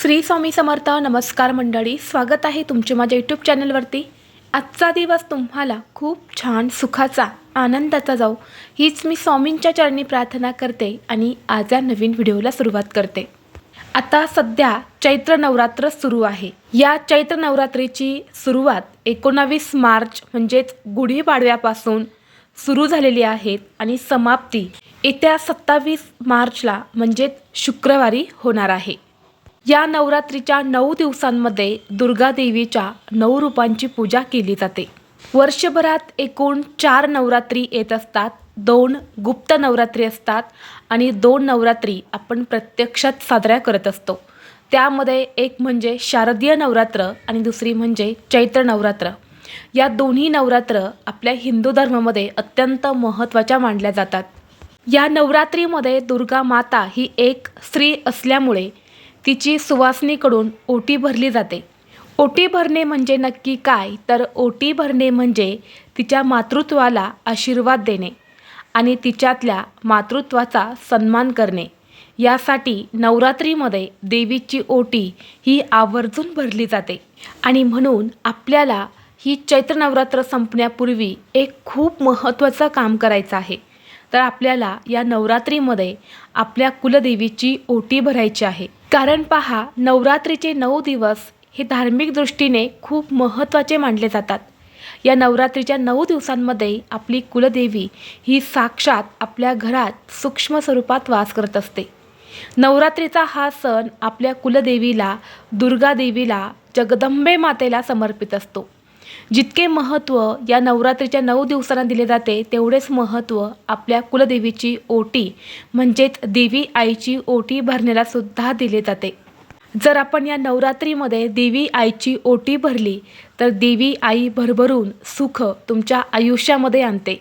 श्री स्वामी समर्थ. नमस्कार मंडळी, स्वागत आहे तुमचे माझ्या यूट्यूब चॅनलवरती. आजचा दिवस तुम्हाला खूप छान सुखाचा आनंदाचा जाऊ हीच मी स्वामींच्या चरणी प्रार्थना करते आणि आज या नवीन व्हिडिओला सुरुवात करते. आता सध्या चैत्र नवरात्र सुरू आहे. या चैत्र नवरात्रीची सुरुवात 19 मार्च म्हणजेच गुढीपाडव्यापासून सुरू झालेली आहे आणि समाप्ती येत्या 27 मार्चला म्हणजेच शुक्रवारी होणार आहे. या नवरात्रीच्या 9 दिवसांमध्ये दुर्गा देवीच्या 9 रूपांची पूजा केली जाते. वर्षभरात एकूण 4 नवरात्री येत असतात. 2 गुप्त नवरात्री असतात आणि 2 नवरात्री आपण प्रत्यक्षात साजऱ्या करत असतो. त्यामध्ये एक म्हणजे शारदीय नवरात्र आणि दुसरी म्हणजे चैत्र नवरात्र. या दोन्ही नवरात्र आपल्या हिंदू धर्मामध्ये अत्यंत महत्त्वाच्या मानल्या जातात. या नवरात्रीमध्ये दुर्गा माता ही एक स्त्री असल्यामुळे तिची सुवासिनीकडून ओटी भरली जाते. ओटी भरणे म्हणजे नक्की काय, तर ओटी भरणे म्हणजे तिच्या मातृत्वाला आशीर्वाद देणे आणि तिच्यातल्या मातृत्वाचा सन्मान करणे. यासाठी नवरात्रीमध्ये देवीची ओटी ही आवर्जून भरली जाते आणि म्हणून आपल्याला ही चैत्र नवरात्र संपण्यापूर्वी एक खूप महत्त्वाचं काम करायचं आहे. तर आपल्याला या नवरात्रीमध्ये आपल्या कुलदेवीची ओटी भरायची आहे. कारण पहा, नवरात्रीचे 9 दिवस हे धार्मिक दृष्टीने खूप महत्त्वाचे मानले जातात. या नवरात्रीच्या 9 दिवसांमध्ये आपली कुलदेवी ही साक्षात आपल्या घरात सूक्ष्म स्वरूपात वास करत असते. नवरात्रीचा हा सण आपल्या कुलदेवीला, दुर्गा देवीला, जगदंबे मातेला समर्पित असतो. जितके महत्त्व या नवरात्रीच्या 9 दिवसांना दिले जाते तेवढेच महत्त्व आपल्या कुलदेवीची ओटी म्हणजेच देवी आईची ओटी भरण्याला सुद्धा दिले जाते. जर आपण या नवरात्रीमध्ये देवी आईची ओटी भरली तर देवी आई भरभरून सुख तुमच्या आयुष्यामध्ये आणते.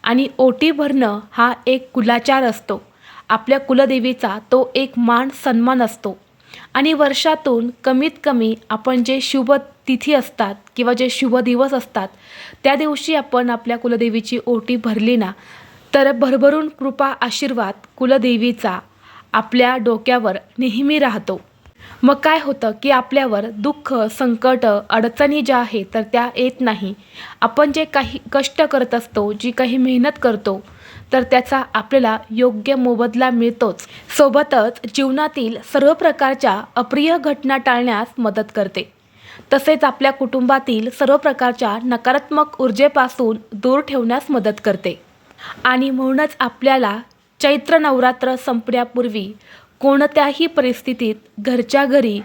आणि ओटी भरणं हा एक कुलाचार असतो. आपल्या कुलदेवीचा तो एक मान सन्मान असतो. आणि वर्षातून कमीत कमी आपण जे शुभ तिथी असतात किंवा जे शुभ दिवस असतात त्या दिवशी आपण आपल्या कुलदेवीची ओटी भरली ना, तर भरभरून कृपा आशीर्वाद कुलदेवीचा आपल्या डोक्यावर नेहमी राहतो. मग काय होतं की आपल्यावर दुःख, संकट, अडचणी ज्या आहेत तर त्या येत नाही. आपण जे काही कष्ट करत असतो, जी काही मेहनत करतो तर त्याचा आपल्याला योग्य मोबदला मिळतोच. सोबतच जीवनातील सर्व प्रकारच्या अप्रिय घटना टाळण्यास मदत करते. तसेच आपल्या कुटुंबातील सर्व प्रकारच्या नकारात्मक ऊर्जेपासून दूर ठेवण्यास मदत करते. आणि म्हणूनच आपल्याला चैत्र नवरात्र संपण्यापूर्वी कोणत्याही परिस्थितीत घरच्या घरी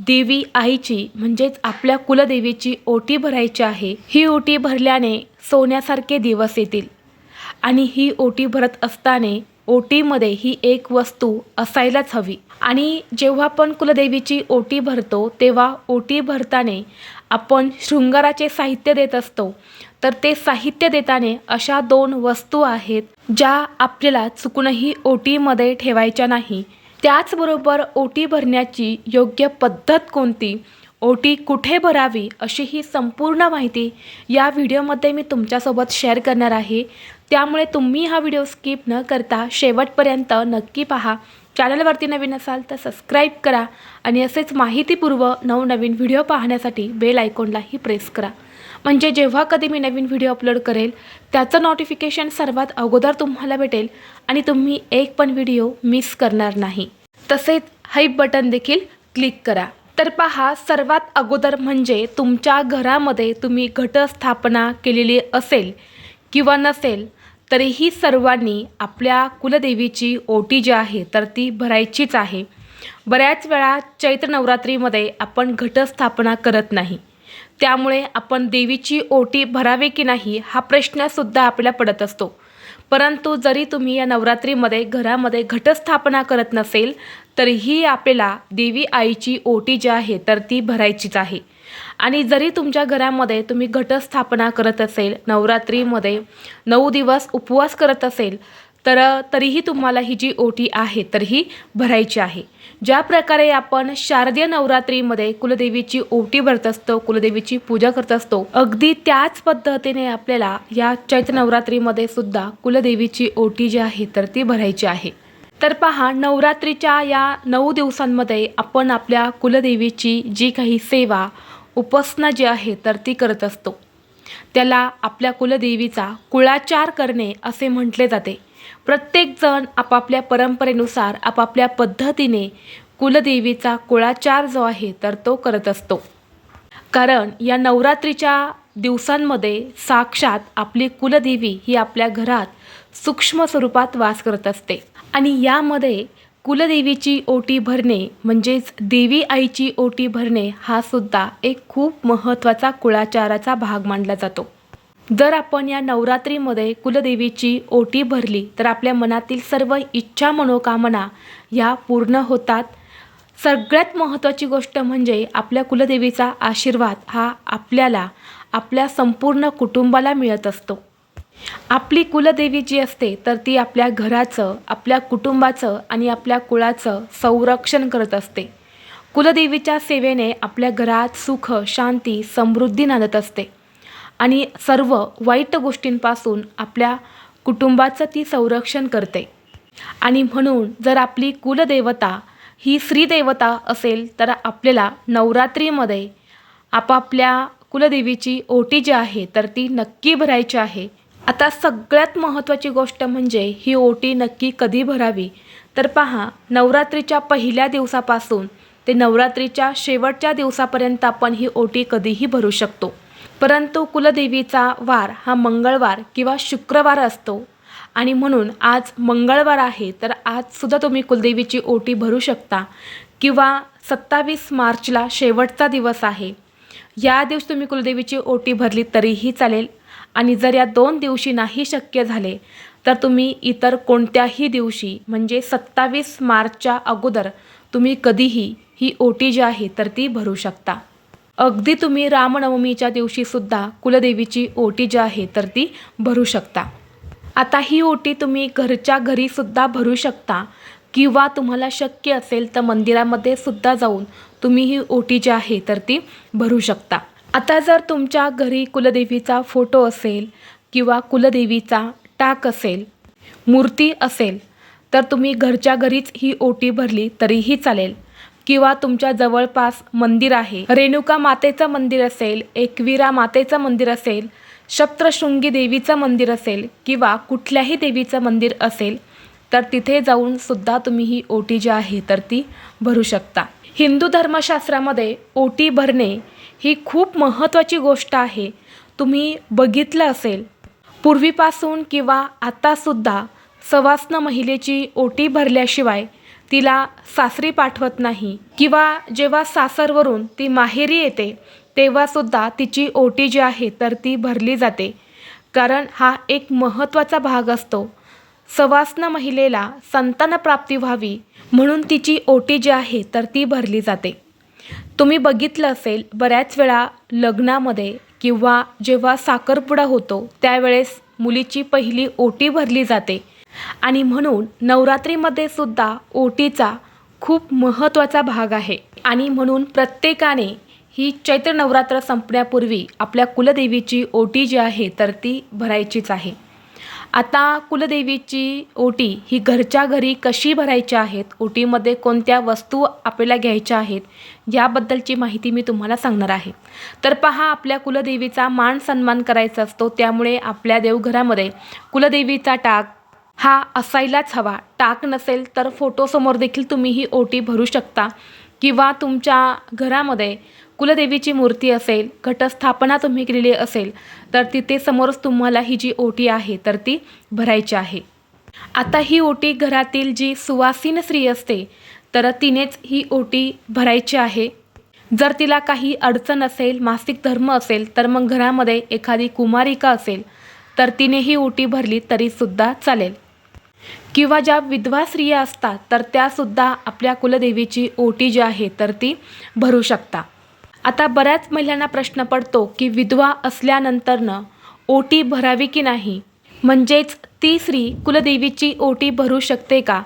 देवी आईची म्हणजेच आपल्या कुलदेवीची ओटी भरायची आहे. ही ओटी भरल्याने सोन्यासारखे दिवस येतील. आणि ही ओटी भरत असताना ओटीमध्ये ही एक वस्तू असायलाच हवी. आणि जेव्हा आपण कुलदेवीची ओटी भरतो तेव्हा ओटी भरताना आपण शृंगाराचे साहित्य देत असतो. तर ते साहित्य देताना अशा 2 वस्तू आहेत ज्या आपल्याला चुकूनही ओटीमध्ये ठेवायच्या नाही. त्याचबरोबर ओटी भरण्याची योग्य पद्धत कोणती, ओटी कुठे भरावी अशी ही संपूर्ण माहिती या व्हिडिओमध्ये मी तुमच्यासोबत शेअर करणार आहे. त्यामुळे तुम्ही हा व्हिडिओ स्किप न करता शेवटपर्यंत नक्की पहा. चॅनलवरती नवीन असाल तर सबस्क्राईब करा आणि असेच माहितीपूर्व नवनवीन व्हिडिओ पाहण्यासाठी बेल आयकॉनलाही प्रेस करा. म्हणजे जेव्हा कधी मी नवीन व्हिडिओ अपलोड करेल त्याचं नोटिफिकेशन सर्वात अगोदर तुम्हाला भेटेल आणि तुम्ही एक पण व्हिडिओ मिस करणार नाही. तसेच हाईप बटन देखील क्लिक करा. तर पहा, सर्वात अगोदर म्हणजे तुमच्या घरामध्ये तुम्ही घटस्थापना केलेली असेल किंवा नसेल तरीही सर्वांनी आपल्या कुलदेवीची ओटी जी आहे तर ती भरायचीच आहे. बऱ्याच वेळा चैत्र नवरात्रीमध्ये आपण घटस्थापना करत नाही. त्यामुळे आपण देवीची ओटी भरावी की नाही हा प्रश्नसुद्धा आपल्याला पडत असतो. परंतु जरी तुम्ही या नवरात्रीमध्ये घरामध्ये घटस्थापना करत नसेल तरीही आपल्याला देवी आईची ओटी जी आहे तर ती भरायचीच आहे. आणि जरी तुमच्या घरामध्ये तुम्ही घटस्थापना करत असेल, नवरात्रीमध्ये 9 दिवस उपवास करत असेल तर तरीही तुम्हाला ही जी ओटी आहे तर ही भरायची आहे. ज्या प्रकारे आपण शारदीय नवरात्रीमध्ये कुलदेवीची ओटी भरत असतो, कुलदेवीची पूजा करत असतो, अगदी त्याच पद्धतीने आपल्याला या चैत्र नवरात्रीमध्ये सुद्धा कुलदेवीची ओटी जी आहे तर ती भरायची आहे. तर पहा, नवरात्रीच्या या 9 दिवसांमध्ये आपण आपल्या कुलदेवीची जी काही सेवा, उपासना जी आहे तर ती करत असतो. त्याला आपल्या कुलदेवीचा कुळाचार करणे असे म्हटले जाते. प्रत्येकजण आपापल्या परंपरेनुसार आपापल्या पद्धतीने कुलदेवीचा कुळाचार जो आहे तर तो करत असतो. कारण या नवरात्रीच्या दिवसांमध्ये साक्षात आपली कुलदेवी ही आपल्या घरात सूक्ष्म स्वरूपात वास करत असते. आणि यामध्ये कुलदेवीची ओटी भरणे म्हणजेच देवी आईची ओटी भरणे हा सुद्धा एक खूप महत्त्वाचा कुळाचाराचा भाग मानला जातो. जर आपण या नवरात्रीमध्ये कुलदेवीची ओटी भरली तर आपल्या मनातील सर्व इच्छा मनोकामना ह्या पूर्ण होतात. सगळ्यात महत्त्वाची गोष्ट म्हणजे आपल्या कुलदेवीचा आशीर्वाद हा आपल्याला, आपल्या संपूर्ण कुटुंबाला मिळत असतो. आपली कुलदेवी जी असते तर ती आपल्या घराचं, आपल्या कुटुंबाचं आणि आपल्या कुळाचं संरक्षण करत असते. कुलदेवीच्या सेवेने आपल्या घरात सुख, शांती, समृद्धी नांदत असते आणि सर्व वाईट गोष्टींपासून आपल्या कुटुंबाचं ती संरक्षण करते. आणि म्हणून जर आपली कुलदेवता ही श्रीदेवता असेल तर आपल्याला नवरात्रीमध्ये आपापल्या कुलदेवीची ओटी जी आहे तर ती नक्की भरायची आहे. आता सगळ्यात महत्त्वाची गोष्ट म्हणजे ही ओटी नक्की कधी भरावी. तर पहा, नवरात्रीच्या पहिल्या दिवसापासून ते नवरात्रीच्या शेवटच्या दिवसापर्यंत आपण ही ओटी कधीही भरू शकतो. परंतु कुलदेवीचा वार हा मंगळवार किंवा शुक्रवार असतो आणि म्हणून आज मंगळवार आहे तर आजसुद्धा तुम्ही कुलदेवीची ओटी भरू शकता किंवा 27 मार्चला शेवटचा दिवस आहे, या दिवशी तुम्ही कुलदेवीची ओटी भरली तरीही चालेल. आणि जर या 2 दिवशी नाही शक्य झाले तर तुम्ही इतर कोणत्याही दिवशी म्हणजे 27 मार्चच्या अगोदर तुम्ही कधीही ही ओटी जी आहे तर ती भरू शकता. अगदी तुम्ही रामनवमीच्या दिवशीसुद्धा कुलदेवीची ओटी जी आहे तर ती भरू शकता. आता ही ओटी तुम्ही घरच्या घरीसुद्धा भरू शकता किंवा तुम्हाला शक्य असेल तर मंदिरामध्ये सुद्धा जाऊन तुम्ही ही ओटी जी आहे तर ती भरू शकता. आता जर तुमच्या घरी कुलदेवीचा फोटो असेल किंवा कुलदेवीचा टाक असेल, मूर्ती असेल तर तुम्ही घरच्या घरीच ही ओटी भरली तरीही चालेल. किंवा तुमच्या जवळपास मंदिर आहे, रेणुका मातेचं मंदिर असेल, एकविरा मातेचं मंदिर असेल, सप्तशृंगी देवीचं मंदिर असेल किंवा कुठल्याही देवीचं मंदिर असेल तर तिथे जाऊन सुद्धा तुम्ही ही ओटी जी आहे तर ती भरू शकता. हिंदू धर्मशास्त्रामध्ये ओटी भरणे ही खूप महत्त्वाची गोष्ट आहे. तुम्ही बघितलं असेल पूर्वीपासून किंवा आतासुद्धा सवाष्ण महिलेची ओटी भरल्याशिवाय तिला सासरी पाठवत नाही किंवा जेव्हा सासरवरून ती माहेरी येते तेव्हासुद्धा तिची ओटी जी आहे तर ती भरली जाते. कारण हा एक महत्त्वाचा भाग असतो. सवाष्ण महिलेला संतानप्राप्ती व्हावी म्हणून तिची ओटी जी आहे तर ती भरली जाते. तुम्ही बघितलं असेल बऱ्याच वेळा लग्नामध्ये किंवा जेव्हा साखरपुडा होतो त्यावेळेस मुलीची पहिली ओटी भरली जाते. आणि म्हणून नवरात्रीमध्ये सुद्धा ओटीचा खूप महत्त्वाचा भाग आहे. आणि म्हणून प्रत्येकाने ही चैत्र नवरात्र संपण्यापूर्वी आपल्या कुलदेवीची ओटी जी आहे तर ती भरायचीच आहे. आता कुलदेवीची ओटी ही घरच्या घरी कशी भरायची आहेत, ओटीमध्ये कोणत्या वस्तू आपल्याला घ्यायच्या आहेत याबद्दलची माहिती मी तुम्हाला सांगणार आहे. तर पहा, आपल्या कुलदेवीचा मान सन्मान करायचा असतो, त्यामुळे आपल्या देवघरामध्ये कुलदेवीचा टाक हा असायलाच हवा. टाक नसेल तर फोटोसमोर देखील तुम्ही ही ओटी भरू शकता किंवा तुमच्या घरामध्ये कुलदेवीची मूर्ती असेल, घटस्थापना तुम्ही केलेली असेल तर तिथे समोरच तुम्हाला ही जी ओटी आहे तर ती भरायची आहे. आता ही ओटी घरातील जी सुवासीन स्त्री असते तर तिनेच ही ओटी भरायची आहे. जर तिला काही अडचण असेल, मासिक धर्म असेल तर मग घरामध्ये एखादी कुमारिका असेल तर तिने ही ओटी भरली तरीसुद्धा चालेल. किंवा ज्या विधवा स्त्रिया असतात तर त्यासुद्धा आपल्या कुलदेवीची ओटी जी आहे तर ती भरू शकता. आता बऱ्याच महिलांना प्रश्न पडतो की विधवा असल्यानंतरनं ओटी भरावी की नाही, म्हणजेच ती स्त्री कुलदेवीची ओटी भरू शकते का?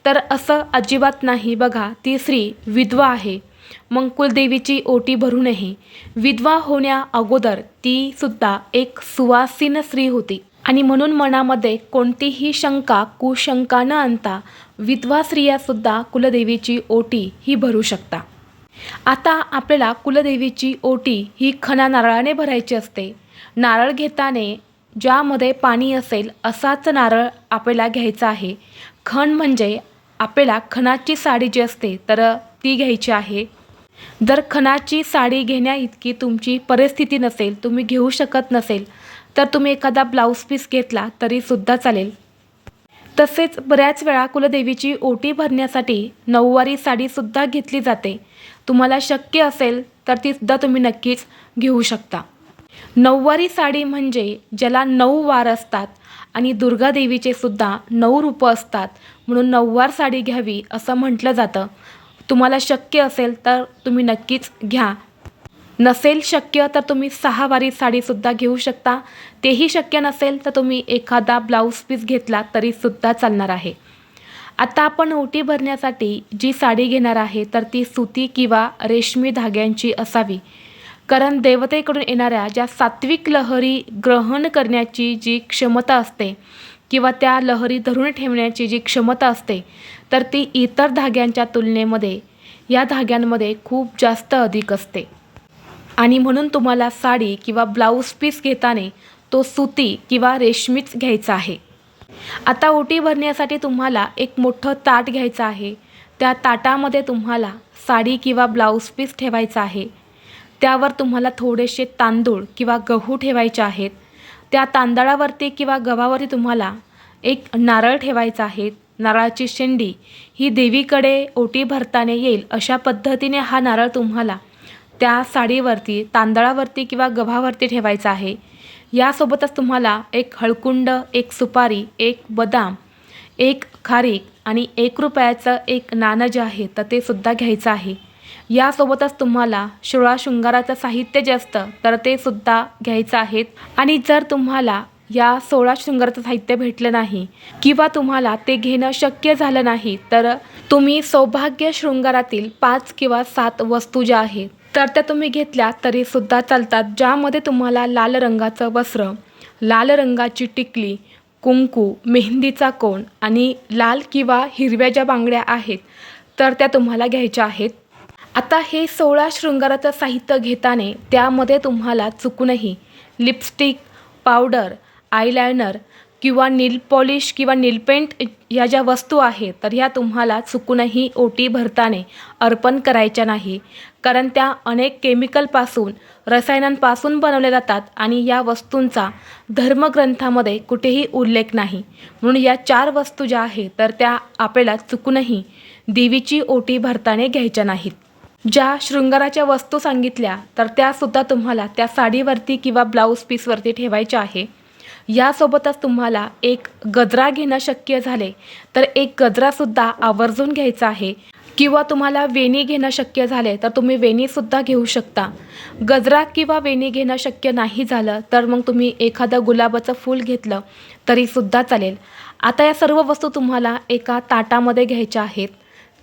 तर असं अजिबात नाही. बघा, ती स्त्री विधवा आहे मग कुलदेवीची ओटी भरू नये. विधवा होण्या अगोदर ती सुद्धा एक सुवासीन स्त्री होती. आणि म्हणून मनामध्ये कोणतीही शंका कुशंका न आणता विधवा स्त्रियासुद्धा कुलदेवीची ओटी ही भरू शकता. आता आपल्याला कुलदेवीची ओटी ही खणा नारळाने भरायची असते. नारळ घेताना ज्यामध्ये पाणी असेल असाच नारळ आपल्याला घ्यायचा आहे. खण म्हणजे आपल्याला खणाची साडी जी असते तर ती घ्यायची आहे. जर खणाची साडी घेण्या इतकी तुमची परिस्थिती नसेल, तुम्ही घेऊ शकत नसेल, तर तुम्ही एखादा ब्लाऊज पीस घेतला तरीसुद्धा चालेल. तसेच बऱ्याच वेळा कुलदेवीची ओटी भरण्यासाठी नऊवारी साडीसुद्धा घेतली जाते. तुम्हाला शक्य असेल तर तीसुद्धा तुम्ही नक्कीच घेऊ शकता. नऊवारी साडी म्हणजे ज्याला 9 वार असतात आणि दुर्गादेवीचे सुद्धा 9 रूपं असतात, म्हणून नऊवार साडी घ्यावी असं म्हटलं जातं. तुम्हाला शक्य असेल तर तुम्ही नक्कीच घ्या. नसेल शक्य तर तुम्ही 6 वारी साडीसुद्धा घेऊ शकता. तेही शक्य नसेल तर तुम्ही एखादा ब्लाऊज पीस घेतला तरीसुद्धा चालणार आहे. आता आपण ओटी भरण्यासाठी जी साडी घेणार आहे तर ती सुती किंवा रेशमी धाग्यांची असावी. कारण देवतेकडून येणाऱ्या ज्या सात्विक लहरी ग्रहण करण्याची जी क्षमता असते किंवा त्या लहरी धरून ठेवण्याची जी क्षमता असते तर ती इतर धाग्यांच्या तुलनेमध्ये या धाग्यांमध्ये खूप जास्त अधिक असते. आणि म्हणून तुम्हाला साडी किंवा ब्लाऊज पीस घेताना तो सुती किंवा रेशमीच घ्यायचा आहे. आता ओटी भरण्यासाठी तुम्हाला एक मोठं ताट घ्यायचं आहे. त्या ताटामध्ये तुम्हाला साडी किंवा ब्लाऊज पीस ठेवायचा आहे. त्यावर तुम्हाला थोडेसे तांदूळ किंवा गहू ठेवायचे आहेत. त्या तांदळावरती किंवा गव्हावरती तुम्हाला एक नारळ ठेवायचा आहे. नारळाची शेंडी ही देवीकडे ओटी भरताना येईल अशा पद्धतीने हा नारळ तुम्हाला त्या साडीवरती, तांदळावरती किंवा गव्हावरती ठेवायचा आहे. यासोबतच तुम्हाला एक हळकुंड, एक सुपारी, एक बदाम, एक खारीक आणि 1 रुपयाचं एक नाणं जे आहे तर ते सुद्धा घ्यायचं आहे. यासोबतच तुम्हाला 16 शृंगाराचं साहित्य जे असतं तर ते सुद्धा घ्यायचं आहे. आणि जर तुम्हाला या 16 शृंगाराचं साहित्य भेटलं नाही किंवा तुम्हाला ते घेणं शक्य झालं नाही तर तुम्ही सौभाग्य शृंगारातील 5 किंवा 7 वस्तू ज्या आहेत तर त्या तुम्ही घेतल्या तरीसुद्धा चालतात. ज्यामध्ये तुम्हाला लाल रंगाचं वस्त्र, लाल रंगाची टिकली, कुंकू, मेहंदीचा कोन आणि लाल किंवा हिरव्या ज्या बांगड्या आहेत तर त्या तुम्हाला घ्यायच्या आहेत. आता हे 16 शृंगाराचं साहित्य घेताना त्यामध्ये तुम्हाला चुकूनही लिपस्टिक, पावडर, आयलायनर किंवा नील पॉलिश किंवा नील पेंट ह्या ज्या वस्तू आहेत तर ह्या तुम्हाला चुकूनही ओटी भरताना अर्पण करायच्या नाही. कारण त्या अनेक केमिकलपासून, रसायनांपासून बनवल्या जातात आणि या वस्तूंचा धर्मग्रंथामध्ये कुठेही उल्लेख नाही. म्हणून या 4 वस्तू ज्या आहेत तर त्या आपल्याला चुकूनही देवीची ओटी भरताना घ्यायच्या नाहीत. ज्या शृंगाराच्या वस्तू सांगितल्या तर त्यासुद्धा तुम्हाला त्या साडीवरती किंवा ब्लाऊज पीसवरती ठेवायच्या आहे. यासोबतच तुम्हाला एक गजरा घेणं शक्य झाले तर एक गजरासुद्धा आवर्जून घ्यायचा आहे. किंवा तुम्हाला वेणी घेणं शक्य झाले तर तुम्ही वेणीसुद्धा घेऊ शकता. गजरा किंवा वेणी घेणं शक्य नाही झालं तर मग तुम्ही एखादं गुलाबाचं फूल घेतलं तरीसुद्धा चालेल. आता या सर्व वस्तू तुम्हाला एका ताटामध्ये घ्यायच्या आहेत.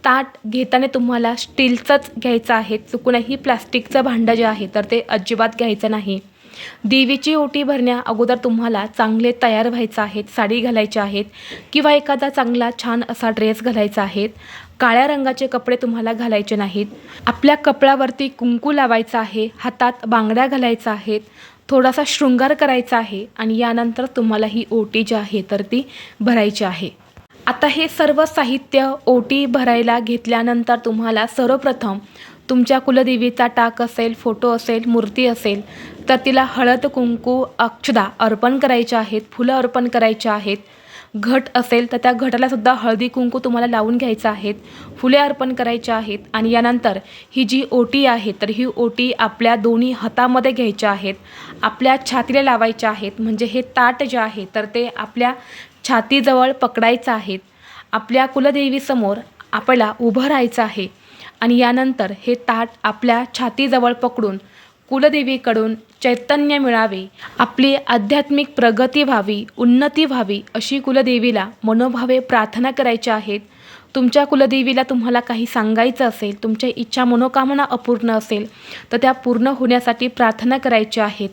ताट घेताना तुम्हाला स्टीलचंच घ्यायचं आहे. चुकूनही प्लास्टिकचं भांडं जे आहे तर ते अजिबात घ्यायचं नाही. देवीची ओटी भरण्या अगोदर तुम्हाला चांगले तयार व्हायचं आहे. साडी घालायची आहेत किंवा एखादा चांगला छान असा ड्रेस घालायचा आहे. काळ्या रंगाचे कपडे तुम्हाला घालायचे नाहीत. आपल्या कपड्यावरती कुंकू लावायचं आहे. हातात बांगड्या घालायचा आहेत. थोडासा शृंगार करायचा आहे आणि यानंतर तुम्हाला ही ओटी जी आहे तर ती भरायची आहे. आता हे सर्व साहित्य ओटी भरायला घेतल्यानंतर तुम्हाला सर्वप्रथम तुमच्या कुलदेवीचा टाक असेल, फोटो असेल, मूर्ती असेल तर तिला हळद, कुंकू, अक्षदा अर्पण करायच्या आहेत. फुलं अर्पण करायच्या आहेत. घट असेल तर त्या घटालासुद्धा हळदी कुंकू तुम्हाला लावून घ्यायचं आहेत. फुले अर्पण करायची आहेत. आणि यानंतर ही जी ओटी आहे तर ही ओटी आपल्या दोन्ही हातामध्ये घ्यायच्या आहेत. आपल्या छातीला लावायच्या आहेत. म्हणजे हे ताट जे आहे तर ते आपल्या छातीजवळ पकडायचं आहेत. आपल्या कुलदेवीसमोर आपल्याला उभं राहायचं आहे. आणि यानंतर हे ताट आपल्या छातीजवळ पकडून कुलदेवीकडून चैतन्य मिळावे, आपली आध्यात्मिक प्रगती व्हावी, उन्नती व्हावी अशी कुलदेवीला मनोभावे प्रार्थना करायच्या आहेत. तुमच्या कुलदेवीला तुम्हाला काही सांगायचं असेल, तुमच्या इच्छा मनोकामना अपूर्ण असेल तर त्या पूर्ण होण्यासाठी प्रार्थना करायच्या आहेत.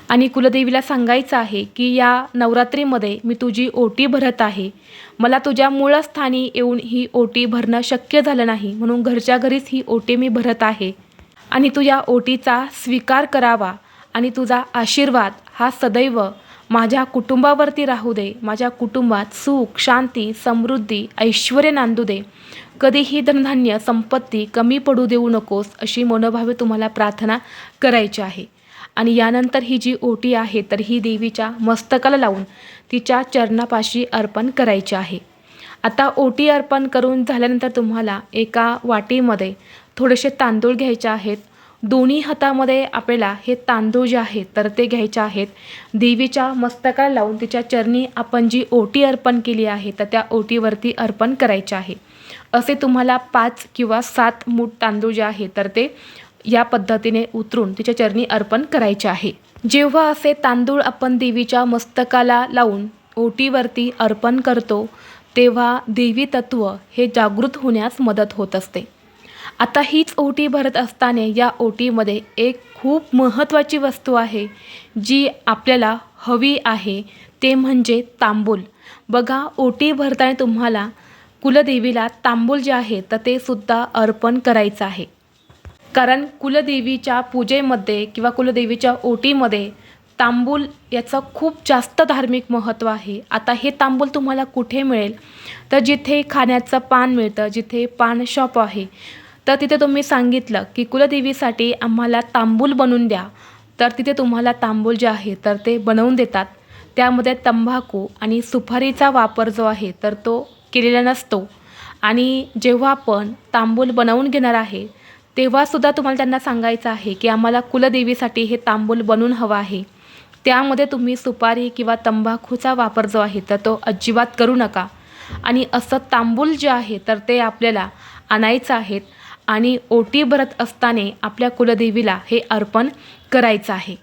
आणि कुलदेवीला सांगायचं आहे की या नवरात्रीमध्ये मी तुझी ओटी भरत आहे. मला तुझ्या मूळस्थानी येऊन ही ओटी भरणं शक्य झालं नाही, म्हणून घरच्या घरीच ही ओटी मी भरत आहे. आणि तू या ओटीचा स्वीकार करावा आणि तुझा आशीर्वाद हा सदैव माझ्या कुटुंबावरती राहू दे. माझ्या कुटुंबात सुख, शांती, समृद्धी, ऐश्वर्य नांदू दे. कधीही धनधान्य, संपत्ती कमी पडू देऊ नकोस, अशी मनोभावे तुम्हाला प्रार्थना करायची आहे. आणि यानंतर ही जी ओटी आहे तर ही देवीच्या मस्तकाला लावून तिच्या चरणापाशी अर्पण करायची आहे. आता ओटी अर्पण करून झाल्यानंतर तुम्हाला एका वाटीमध्ये थोडेसे तांदूळ घ्यायचे आहेत. दोन्ही हातामध्ये आपल्याला हे तांदूळ जे आहेत तर ते घ्यायचे आहेत. देवीच्या मस्तकाला लावून तिच्या चरणी आपण जी ओटी अर्पण केली आहे तर त्या ओटीवरती अर्पण करायचे आहे. असे तुम्हाला 5 किंवा 7 मूठ तांदूळ जे आहे तर ते या पद्धतीने उतरून तिच्या चरणी अर्पण करायचे आहे. जेव्हा असे तांदूळ आपण देवीच्या मस्तकाला लावून ओटीवरती अर्पण करतो तेव्हा देवी तत्व हे जागृत होण्यास मदत होत असते. आता हीच ओटी भरत असताना या ओटीमध्ये एक खूप महत्त्वाची वस्तू आहे जी आपल्याला हवी आहे, ते म्हणजे तांबूल. बघा, ओटी भरताना तुम्हाला कुलदेवीला तांबूल जे आहे तर ते सुद्धा अर्पण करायचं आहे. कारण कुलदेवीच्या पूजेमध्ये किंवा कुलदेवीच्या ओटीमध्ये तांबूल याचं खूप जास्त धार्मिक महत्त्व आहे. आता हे तांबूल तुम्हाला कुठे मिळेल तर जिथे खाण्याचं पान मिळतं, जिथे पान शॉप आहे तर तिथे तुम्ही सांगितलं की कुलदेवीसाठी आम्हाला तांबूल बनवून द्या, तर तिथे तुम्हाला तांबूल जे आहे तर ते बनवून देतात. त्यामध्ये तंबाखू आणि सुपारीचा वापर जो आहे तर तो केलेला नसतो. आणि जेव्हा आपण तांबूल बनवून घेणार आहे तेव्हासुद्धा तुम्हाला त्यांना सांगायचं आहे की आम्हाला कुलदेवीसाठी हे तांबूल बनवून हवं आहे. त्यामध्ये तुम्ही सुपारी किंवा तंबाखूचा वापर जो आहे तर तो अजिबात करू नका. आणि असं तांबूल जे आहे तर ते आपल्याला आणायचं आहेत आणि ओटी भरत असताना आपल्या कुलदेवीला हे अर्पण करायचं आहे.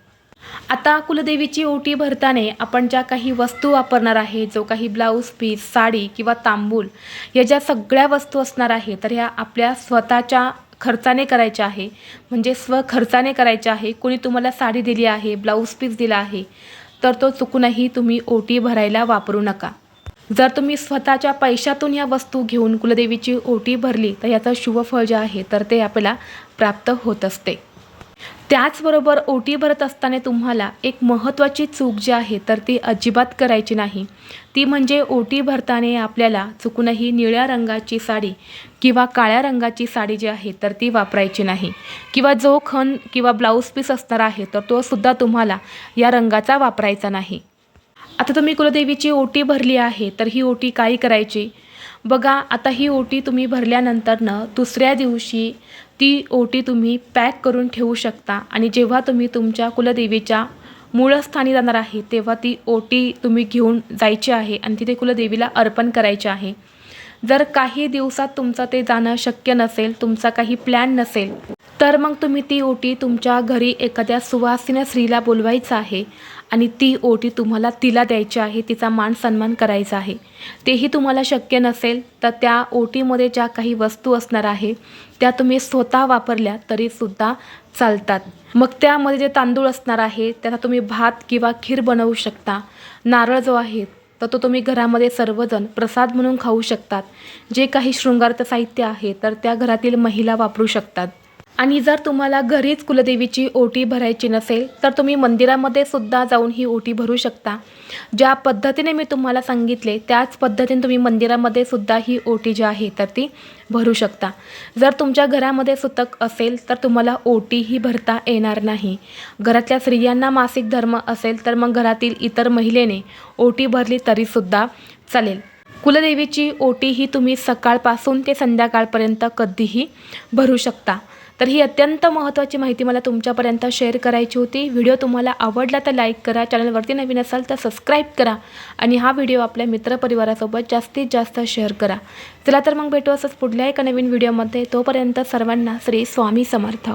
आता कुलदेवीची ओटी भरताना आपण ज्या काही वस्तू वापरणार आहे, जो काही ब्लाऊज पीस, साडी किंवा तांबूल या ज्या सगळ्या वस्तू असणार आहे तर ह्या आपल्या स्वतःच्या खर्चाने करायच्या आहे. म्हणजे स्वखर्चाने करायच्या आहे. कोणी तुम्हाला साडी दिली आहे, ब्लाऊज पीस दिला आहे तर तो चुकूनही तुम्ही ओटी भरायला वापरू नका. जर तुम्ही स्वतःच्या पैशातून या वस्तू घेऊन कुलदेवीची ओटी भरली तर याचं शुभफळ जे आहे तर ते आपल्याला प्राप्त होत असते. त्याचबरोबर ओटी भरत असताना तुम्हाला एक महत्त्वाची चूक जी आहे तर ती अजिबात करायची नाही. ती म्हणजे ओटी भरताना आपल्याला चुकूनही निळ्या रंगाची साडी किंवा काळ्या रंगाची साडी जी आहे तर ती वापरायची नाही. किंवा जो खण किंवा ब्लाऊज पीस असणार आहे तर तो सुद्धा तुम्हाला या रंगाचा वापरायचा नाही. आता तुम्ही कुलदेवीची ओटी भरली आहे तर ही ओटी काय करायची? बघा, आता ही ओटी तुम्ही भरल्यानंतरनं दुसऱ्या दिवशी ती ओटी तुम्ही पॅक करून ठेवू शकता. आणि जेव्हा तुम्ही तुमच्या कुलदेवीच्या मूळस्थानी जाणार आहे तेव्हा ती ओटी तुम्ही घेऊन जायची आहे आणि तिथे कुलदेवीला अर्पण करायचे आहे. जर काही दिवसात तुमचं ते जाणं शक्य नसेल, तुमचा काही प्लॅन नसेल तर मग तुम्ही ती ओटी तुमच्या घरी एखाद्या सुवासिनी स्त्रीला बोलवायचं आहे आणि ती ओटी तुम्हाला तिला द्यायची आहे, तिचा मान सन्मान करायचा आहे. तेही तुम्हाला शक्य नसेल तर त्या ओटीमध्ये ज्या काही वस्तू असणार आहे त्या तुम्ही स्वतः वापरल्या तरीसुद्धा चालतात. मग त्यामध्ये जे तांदूळ असणार आहे त्याचा तुम्ही भात किंवा खीर बनवू शकता. नारळ जो आहे तर तो तुम्ही घरामध्ये सर्वजण प्रसाद म्हणून खाऊ शकतात. जे काही शृंगाराचं साहित्य आहे तर त्या घरातील महिला वापरू शकतात. आणि जर तुम्हाला घरीच कुलदेवीची ओटी भरायची नसेल तर तुम्ही मंदिरामध्ये सुद्धा जाऊन ही ओटी भरू शकता. ज्या पद्धतीने मी तुम्हाला सांगितले त्याच पद्धतीने तुम्ही मंदिरामध्ये सुद्धा ही ओटी जी आहे तर ती भरू शकता. जर तुमच्या घरामध्ये सुतक असेल तर तुम्हाला ओटीही भरता येणार नाही. घरातल्या स्त्रियांना मासिक धर्म असेल तर मग घरातील इतर महिलेने ओटी भरली तरीसुद्धा चालेल. कुलदेवीची ओटी ही तुम्ही सकाळपासून ते संध्याकाळपर्यंत कधीही भरू शकता. तर ही अत्यंत महत्त्वाची माहिती मला तुमच्यापर्यंत शेअर करायची होती. व्हिडिओ तुम्हाला आवडला तर लाईक करा, चॅनलवरती नवीन असाल तर सबस्क्राईब करा आणि हा व्हिडिओ आपल्या मित्रपरिवारासोबत जास्तीत जास्त शेअर करा. चला तर मग भेटू असंच पुढल्या एका नवीन व्हिडिओमध्ये. तोपर्यंत सर्वांना श्री स्वामी समर्थ.